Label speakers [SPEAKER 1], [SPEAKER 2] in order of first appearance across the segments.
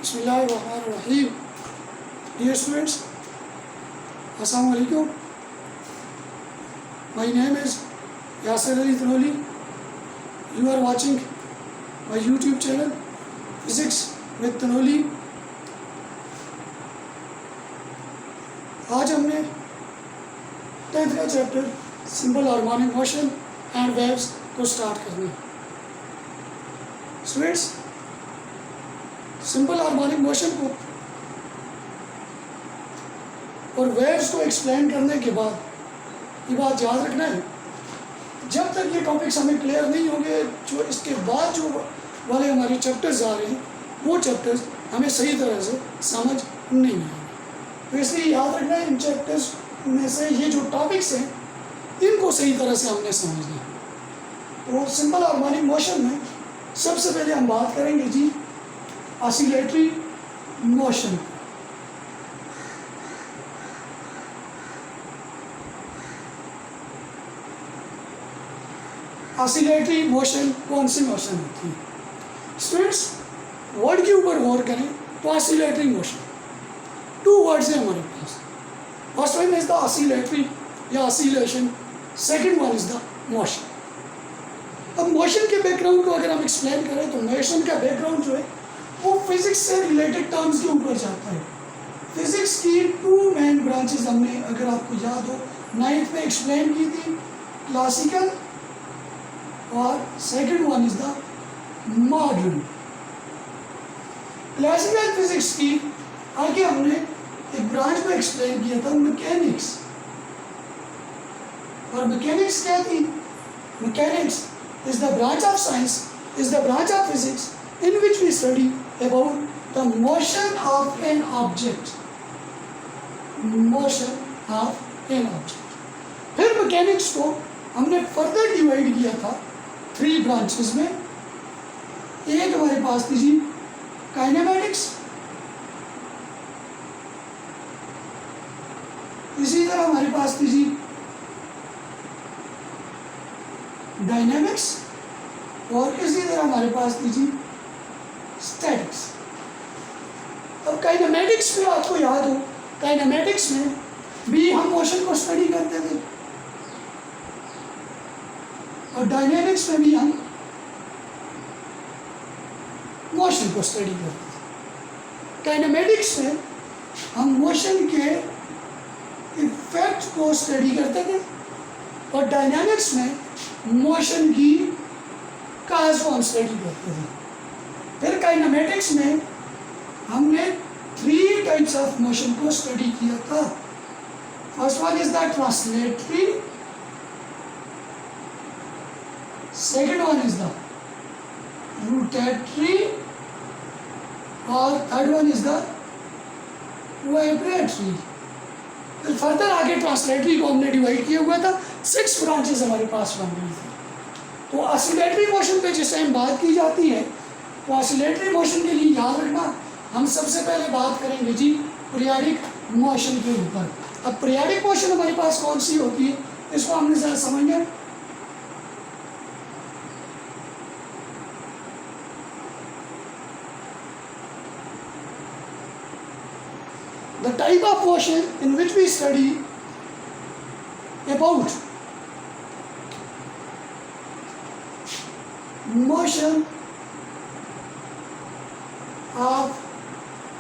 [SPEAKER 1] Bismillahirrahmanirrahim. Dear students, Assalamu alaikum. My name is Yasir Ali Tanoli. You are watching my YouTube channel Physics with Tanoli. आज हमने 10th का chapter simple harmonic motion and waves को start करना है. Students, simple harmonic motion को और waves को explain करने के बाद ये बात याद रखना है, जब तक ये टॉपिक्स हमें क्लियर नहीं होंगे, जो इसके बाद जो वाले हमारे चैप्टर्स आ रहे हैं वो चैप्टर्स हमें सही तरह से समझ नहीं आएंगे. तो इसलिए याद रखना है, इन चैप्टर्स में से ये जो टॉपिक्स हैं इनको सही तरह से हमने समझना है. तो सिंपल हार्मोनिक मोशन में सबसे पहले हम बात करेंगे जी ऑसिलेटरी मोशन. ऑसिलेटरी मोशन कौन सी मोशन होती है? स्टूडेंट्स, वर्ड के ऊपर गौर करें तो ऑसिलेटरी मोशन, टू वर्ड्स हैं हमारे पास. First one is the oscillatory या oscillation, second one is the motion. अब मोशन के बैकग्राउंड को अगर हम एक्सप्लेन करें तो मोशन का बैकग्राउंड जो है वो फिजिक्स से रिलेटेड टर्म्स के ऊपर जाता है. फिजिक्स की टू मेन ब्रांचेस हमने, अगर आपको याद हो, 9th में एक्सप्लेन की थी, क्लासिकल और second one is the modern. Classical physics की आगे हमने एक ब्रांच को एक्सप्लेन किया था, मैकेनिक्स. और मैकेनिक्स क्या थी? Mechanics is the branch of science, is the branch of physics in which we study about the motion of an object. Motion of an object. फिर मैकेनिक्स को हमने फर्दर डिवाइड किया था 3 ब्रांचेस में. एक हमारे पास थी जी काइनेमेटिक्स, इसी तरह हमारे पास थी जी डायनेमिक्स, और इसी तरह हमारे पास थी जी स्टैटिक्स. अब काइनेमेटिक्स में आपको याद हो, काइनेमेटिक्स में भी हम मोशन को स्टडी करते थे और डायनेमिक्स में भी हम मोशन को स्टडी करते थे. काइनेमेटिक्स में हम मोशन के इफेक्ट को स्टडी करते थे और डायनामिक्स में मोशन की काज को हम स्टडी करते थे. फिर काइनेमेटिक्स में हमने 3 टाइप्स ऑफ मोशन को स्टडी किया था. First one is the translatory, second one is the rotatory और third one is the vibratory. फिर फर्दर आगे ट्रांसलेटरी को हमने डिवाइड किया हुआ था. 6 ब्रांचेस हमारे पास बन गई थी. तो ऑसिलेटरी मोशन पे जिस टाइम बात की जाती है तो ऑसिलेटरी मोशन के लिए याद रखना, हम सबसे पहले बात करेंगे जी पीरियाडिक मोशन के ऊपर. अब पीरियाडिक मोशन हमारे पास कौन सी होती है, इसको हमने ज़रा समझना. The type of motion in which we study about motion of an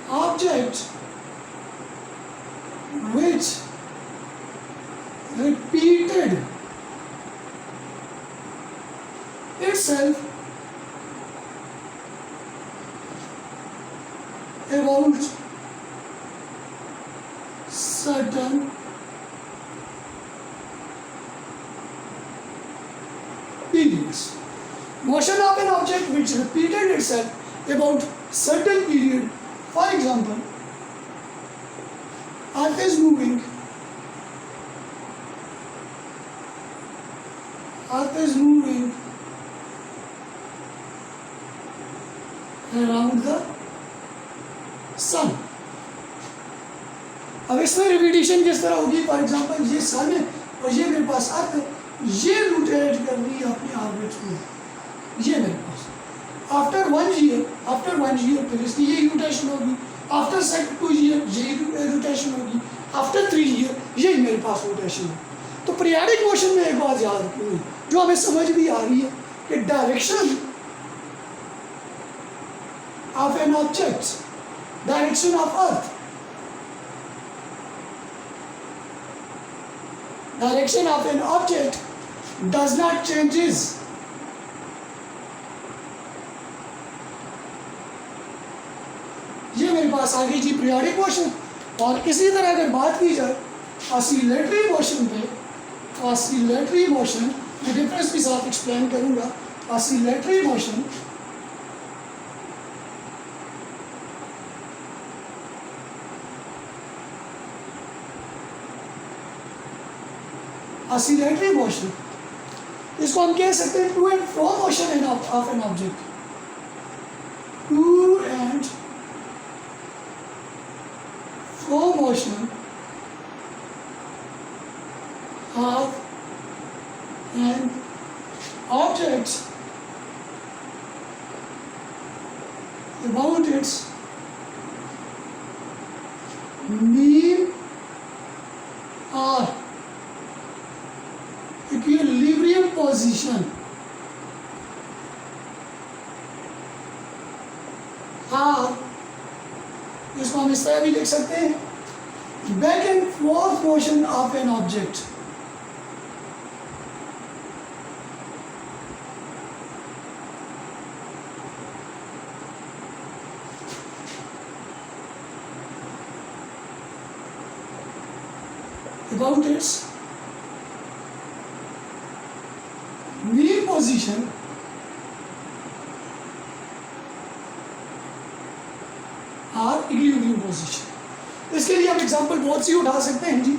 [SPEAKER 1] object which repeated itself about certain periods. Motion of an object which repeated itself about certain period. For example, Earth is moving. Earth is moving around the सन. अब इसमें repetition किस तरह होगी? For example ये सन है और ये मेरे पास अर्थ है, ये रोटेट कर रही है अपनी ऑर्बिट में, ये मेरे पास. आफ्टर 1 ईयर फिर इसकी ये रोटेशन होगी, आफ्टर 2 ईयर ये रोटेशन होगी, आफ्टर 3 ईयर यही मेरे पास रोटेशन है। तो पीरियाडिक मोशन में एक बात याद रखनी जो हमें समझ भी आ रही है कि direction of an object, direction of earth, direction of an object does not changes. ये मेरे पास आ गई जी पीरियाडिक मोशन। और इसी तरह अगर बात की जाए ऑसिलेटरी मोशन पे, ऑसिलेटरी मोशन मैं डिफरेंस के साथ एक्सप्लेन करूंगा। ऑसिलेटरी मोशन ऑसिलेटरी मोशन, इसको हम कह सकते हैं to and fro motion of an object, to and fro motion of an object about its mean or equilibrium position और इसको हम इस तरह भी लिख सकते हैं back and forth motion of an object. about its mean position और इक्विलिब्रियम पोजीशन। इसके लिए हम एग्जांपल बहुत सी उठा सकते हैं जी।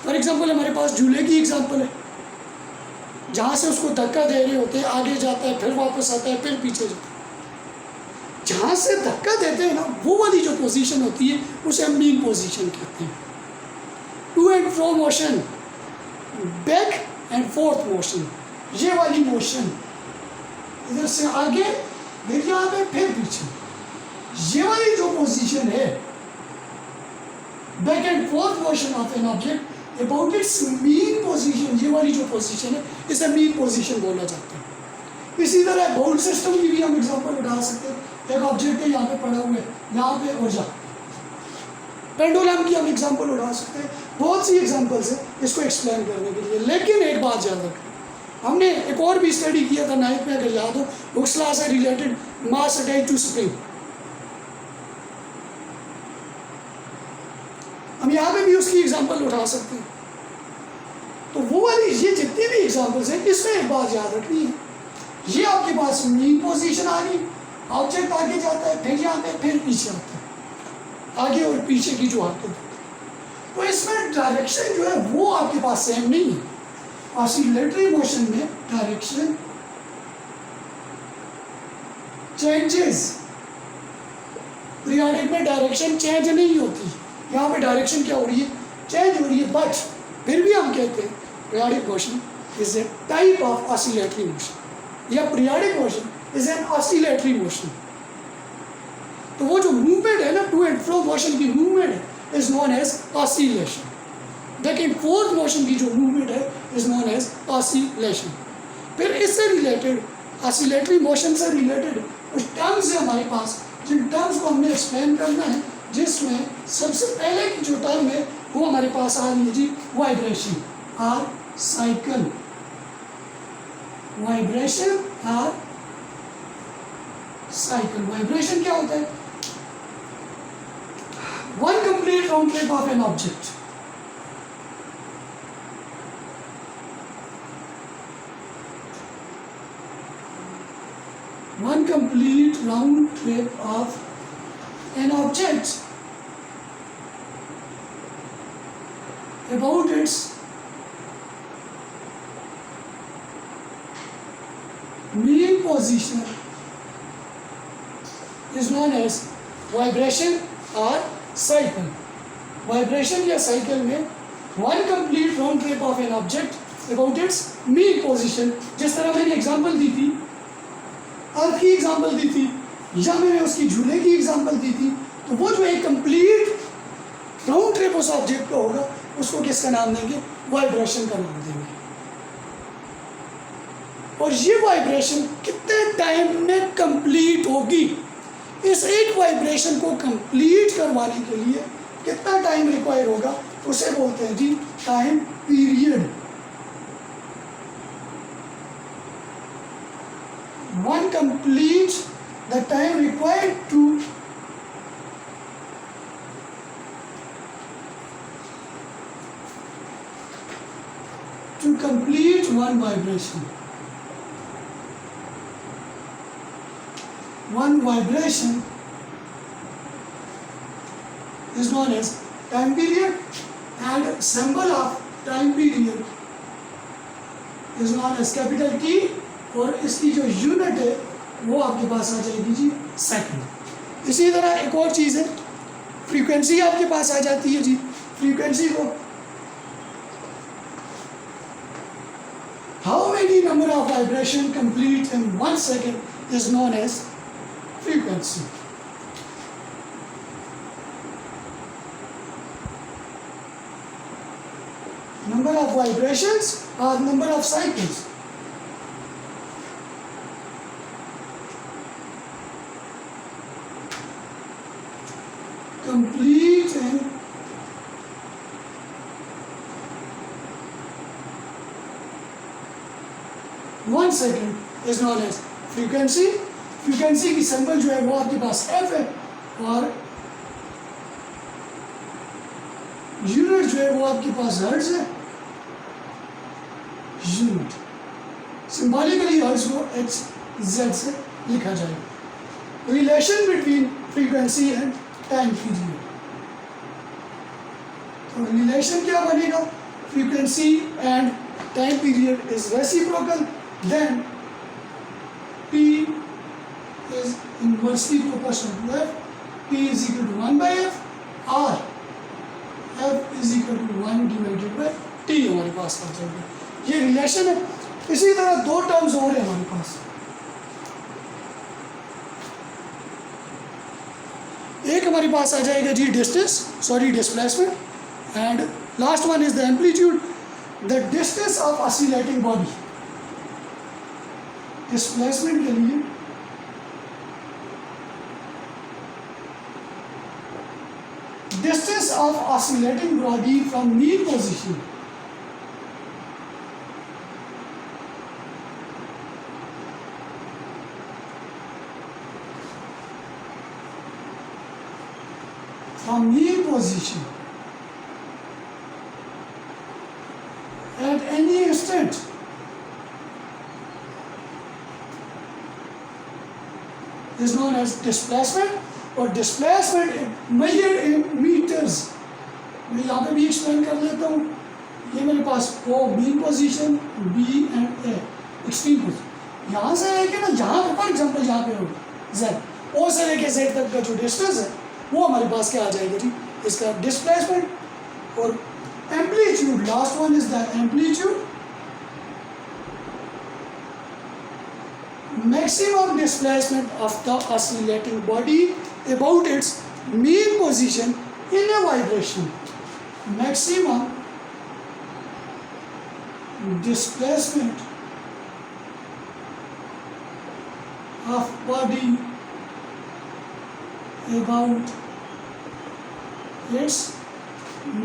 [SPEAKER 1] फॉर एग्जांपल हमारे पास झूले की एग्जांपल है, जहाँ से उसको धक्का दे रहे होते हैं, आगे जाता है फिर वापस आता है फिर पीछे जाता है। जहाँ से धक्का देते हैं ना वो वाली जो पोजीशन होती है उसे हम मीन पोजीशन कहते हैं। To and fro motion, back and forth motion, ये वाली मोशन इधर से आगे फिर यहाँ पे फिर पीछे, ये वाली जो पोजीशन है back and forth motion of an object about it's mean position, ये वाली जो पोजीशन है इसे मीन पोजीशन बोला जाता है। इसी तरह बाउल सिस्टम की भी हम एग्जांपल उठा सकते हैं। एक ऑब्जेक्ट है यहाँ पे पड़ा हुआ है, यहाँ पे और यहाँ। पेंडुलम की हम एग्जांपल उठा सकते हैं। बहुत सी एग्जांपल्स है इसको एक्सप्लेन करने के लिए। लेकिन एक बात याद रखें, हमने एक और भी स्टडी किया था नाइट में, अगर याद हो, हुक्स लॉ से related mass attach to spring. हम यहाँ पे भी उसकी एग्जांपल उठा सकते हैं। तो वो वाली ये जितनी भी एग्जांपल्स हैं इसमें एक बात याद रखनी है, ये आपके पास मीन पोजीशन आ गई, ऑब्जेक्ट आगे जाता है फिर यहाँ पे फिर पीछे आता है, आगे और पीछे की जो हरकत है। तो इसमें डायरेक्शन जो है वो आपके पास सेम नहीं है। ऑसिलेटरी मोशन में डायरेक्शन चेंजेस, पीरियाडिक में डायरेक्शन चेंज नहीं होती। यहाँ पे डायरेक्शन क्या हो रही है, चेंज हो रही है, बट फिर भी हम कहते हैं periodic motion is a type of oscillatory motion, या periodic motion is an oscillatory motion. तो वो जो मूवमेंट है ना, टू एंड फ्रो मोशन की मूवमेंट है, is known as oscillation. Back and forth motion की जो मूवमेंट है इज नोन एज ऑसिलेशन। फिर इससे रिलेटेड ऑसिलेटरी मोशन से रिलेटेड कुछ टर्म्स है हमारे पास, जिन टर्म्स को हमने एक्सप्लेन करना है, जिसमें सबसे पहले की जो टर्म है वो हमारे पास आ रही है जी वाइब्रेशन और साइकिल। वाइब्रेशन और साइकिल। वाइब्रेशन क्या होता है, one complete round trip of an object. One complete round trip of an object about its mean position is known as vibration or cycle. Vibration या cycle में one complete round trip of an object about its mean position, जिस तरह मैंने example दी थी अर्थ की example दी थी या मैंने उसकी झूले की एग्जांपल दी थी, तो वो जो एक कंप्लीट राउंड ट्रिप उस ऑब्जेक्ट का होगा, उसको किसका नाम देंगे? वाइब्रेशन का नाम देंगे। और ये वाइब्रेशन कितने टाइम में कंप्लीट होगी? इस एक वाइब्रेशन को कंप्लीट करवाने के लिए कितना टाइम रिक्वायर होगा, उसे बोलते हैं जी time period. One complete the time required to complete one vibration. One vibration is known as time period, and symbol of time period is known as capital T, और इसकी जो यूनिट है वो आपके पास आ जाएगी जी सेकंड। इसी तरह एक और चीज़ है, फ्रीक्वेंसी आपके पास आ जाती है जी। फ्रीक्वेंसी को how many number of vibration complete in 1 second is known as frequency. Number of vibrations or number of cycles. Complete in one second is known as frequency. Frequency की सिंबल जो है वो आपके पास F है, और unit जो है वो आपके पास हर्ट्ज है। यूनिट सिंबॉलिकली हर्ट्ज को एच जेड से लिखा जाएगा। Relation between frequency and time period, तो रिलेशन क्या बनेगा? Frequency and time period is reciprocal, then P is inversely proportional to F. P is equal to 1 by F, or F is equal to 1 divided by T हमारे पास आ जाएगा। ये relation है। इसी तरह दो टर्म्स और हैं हमारे पास। एक हमारे पास आ जाएगा जी displacement, and last one is the amplitude, the distance of oscillating body. Displacement के लिए distance of oscillating body from mean position at any instant is known as displacement, और displacement measured in meters। मैं यहाँ पे भी explain कर लेता हूँ। ये मेरे पास O mean position, B and A extreme position. यहाँ से लेके ना यहाँ पे फॉर एग्जाम्पल यहाँ पे हो Z, O से लेके Z तक का जो डिस्टेंस है वो हमारे पास क्या आ जाएगा जी? इसका डिस्प्लेसमेंट। और amplitude, last one is the amplitude. Maximum displacement of the oscillating body about its mean position in a vibration. Maximum displacement of body about its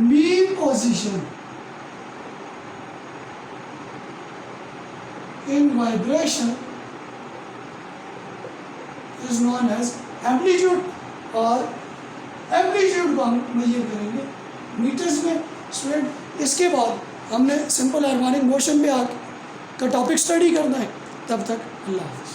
[SPEAKER 1] mean position in vibration is known as amplitude, और amplitude को हम major करेंगे metres में। Student, इसके बाद हमने simple harmonic motion पे का टॉपिक स्टडी करना है। तब तक अल्लाह हाफ़िज़।